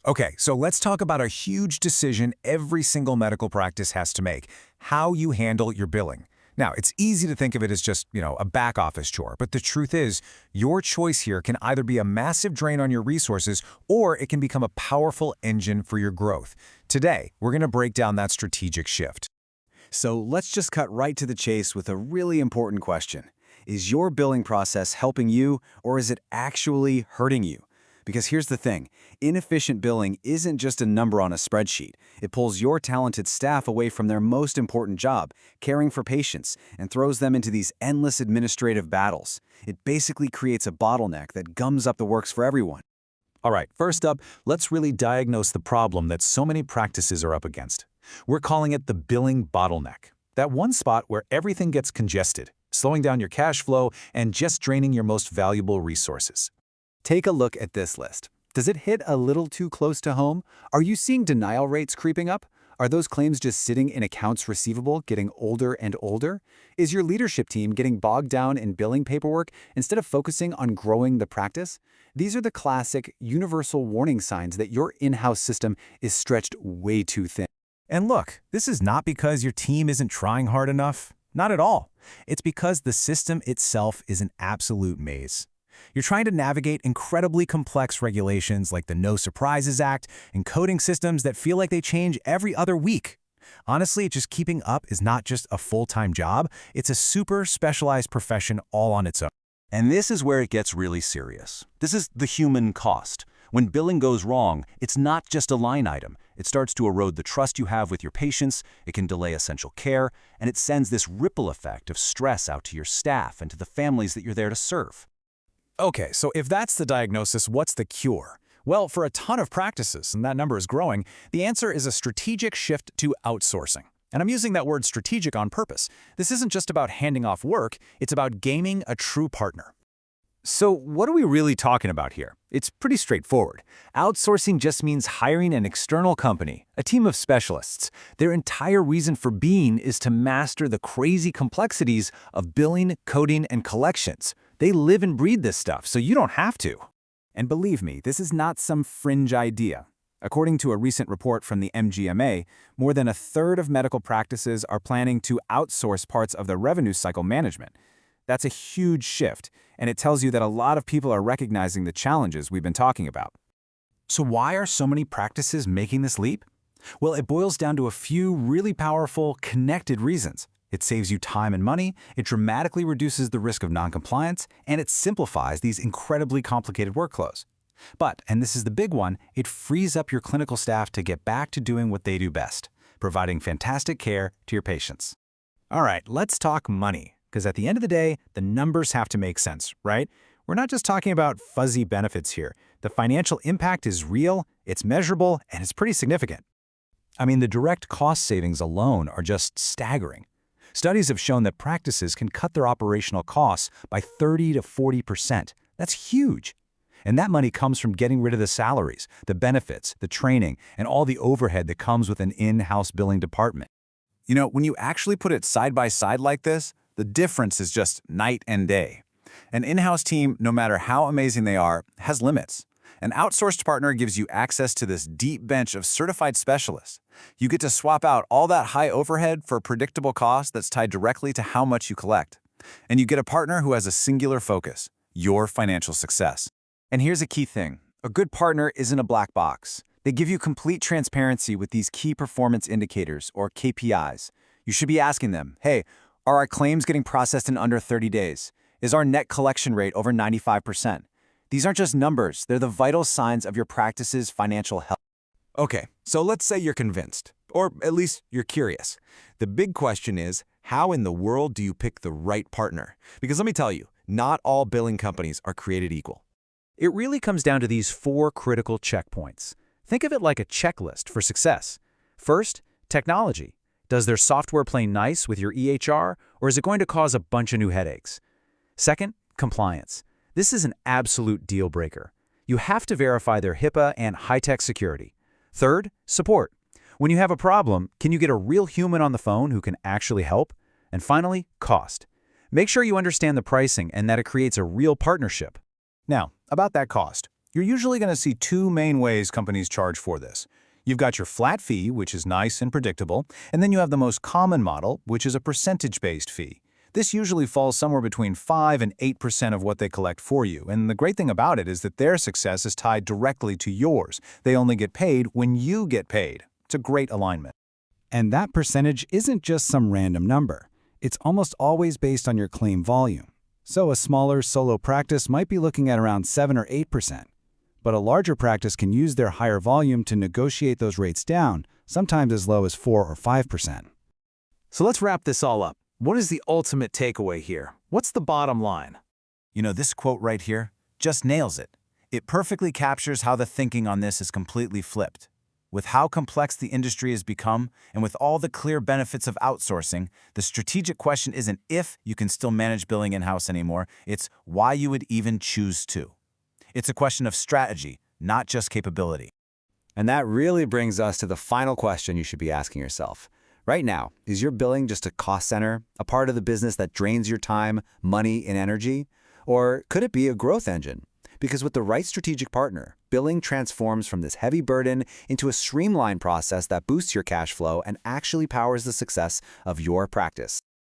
Okay, so let's talk about a huge decision every single medical practice has to make: how you handle your billing. Now, it's easy to think of it as just, a back office chore, but the truth is, your choice here can either be a massive drain on your resources or it can become a powerful engine for your growth. Today, we're going to break down that strategic shift. So let's just cut right to the chase with a really important question. Is your billing process helping you, or is it actually hurting you? Because here's the thing, inefficient billing isn't just a number on a spreadsheet. It pulls your talented staff away from their most important job, caring for patients, and throws them into these endless administrative battles. It basically creates a bottleneck that gums up the works for everyone. All right, first up, let's really diagnose the problem that so many practices are up against. We're calling it the billing bottleneck. That one spot where everything gets congested, slowing down your cash flow and just draining your most valuable resources. Take a look at this list. Does it hit a little too close to home? Are you seeing denial rates creeping up? Are those claims just sitting in accounts receivable getting older and older? Is your leadership team getting bogged down in billing paperwork instead of focusing on growing the practice? These are the classic, universal warning signs that your in-house system is stretched way too thin. And look, this is not because your team isn't trying hard enough. Not at all. It's because the system itself is an absolute maze. You're trying to navigate incredibly complex regulations like the No Surprises Act and coding systems that feel like they change every other week. Honestly, just keeping up is not just a full-time job, it's a super specialized profession all on its own. And this is where it gets really serious. This is the human cost. When billing goes wrong, it's not just a line item. It starts to erode the trust you have with your patients, it can delay essential care, and it sends this ripple effect of stress out to your staff and to the families that you're there to serve. Okay, so if that's the diagnosis, what's the cure? Well, for a ton of practices, and that number is growing, the answer is a strategic shift to outsourcing. And I'm using that word strategic on purpose. This isn't just about handing off work, it's about gaming a true partner. So what are we really talking about here? It's pretty straightforward. Outsourcing just means hiring an external company, a team of specialists. Their entire reason for being is to master the crazy complexities of billing, coding, and collections. They live and breathe this stuff, so you don't have to. And believe me, this is not some fringe idea. According to a recent report from the MGMA, more than a third of medical practices are planning to outsource parts of their revenue cycle management. That's a huge shift, and it tells you that a lot of people are recognizing the challenges we've been talking about. So why are so many practices making this leap? Well, it boils down to a few really powerful, connected reasons. It saves you time and money, it dramatically reduces the risk of noncompliance, and it simplifies these incredibly complicated workflows. But, and this is the big one, it frees up your clinical staff to get back to doing what they do best, providing fantastic care to your patients. All right, let's talk money, because at the end of the day, the numbers have to make sense, right? We're not just talking about fuzzy benefits here. The financial impact is real, it's measurable, and it's pretty significant. I mean, the direct cost savings alone are just staggering. Studies have shown that practices can cut their operational costs by 30 to 40%. That's huge. And that money comes from getting rid of the salaries, the benefits, the training, and all the overhead that comes with an in-house billing department. When you actually put it side by side like this, the difference is just night and day. An in-house team, no matter how amazing they are, has limits. An outsourced partner gives you access to this deep bench of certified specialists. You get to swap out all that high overhead for a predictable cost that's tied directly to how much you collect. And you get a partner who has a singular focus: your financial success. And here's a key thing. A good partner isn't a black box. They give you complete transparency with these key performance indicators, or KPIs. You should be asking them, hey, are our claims getting processed in under 30 days? Is our net collection rate over 95%? These aren't just numbers, they're the vital signs of your practice's financial health. Okay, so let's say you're convinced, or at least you're curious. The big question is, how in the world do you pick the right partner? Because let me tell you, not all billing companies are created equal. It really comes down to these 4 critical checkpoints. Think of it like a checklist for success. First, technology. Does their software play nice with your EHR, or is it going to cause a bunch of new headaches? Second, compliance. This is an absolute deal breaker. You have to verify their HIPAA and high-tech security. Third, support. When you have a problem, can you get a real human on the phone who can actually help? And finally, cost. Make sure you understand the pricing and that it creates a real partnership. Now, about that cost. You're usually going to see two main ways companies charge for this. You've got your flat fee, which is nice and predictable, and then you have the most common model, which is a percentage-based fee. This usually falls somewhere between 5 and 8% of what they collect for you, and the great thing about it is that their success is tied directly to yours. They only get paid when you get paid. It's a great alignment. And that percentage isn't just some random number. It's almost always based on your claim volume. So a smaller solo practice might be looking at around 7 or 8%. But a larger practice can use their higher volume to negotiate those rates down, sometimes as low as 4 or 5%. So let's wrap this all up. What is the ultimate takeaway here? What's the bottom line? You know, this quote right here just nails it. It perfectly captures how the thinking on this is completely flipped. With how complex the industry has become, and with all the clear benefits of outsourcing, the strategic question isn't if you can still manage billing in-house anymore, it's why you would even choose to. It's a question of strategy, not just capability. And that really brings us to the final question you should be asking yourself. Right now, is your billing just a cost center, a part of the business that drains your time, money, and energy? Or could it be a growth engine? Because with the right strategic partner, billing transforms from this heavy burden into a streamlined process that boosts your cash flow and actually powers the success of your practice.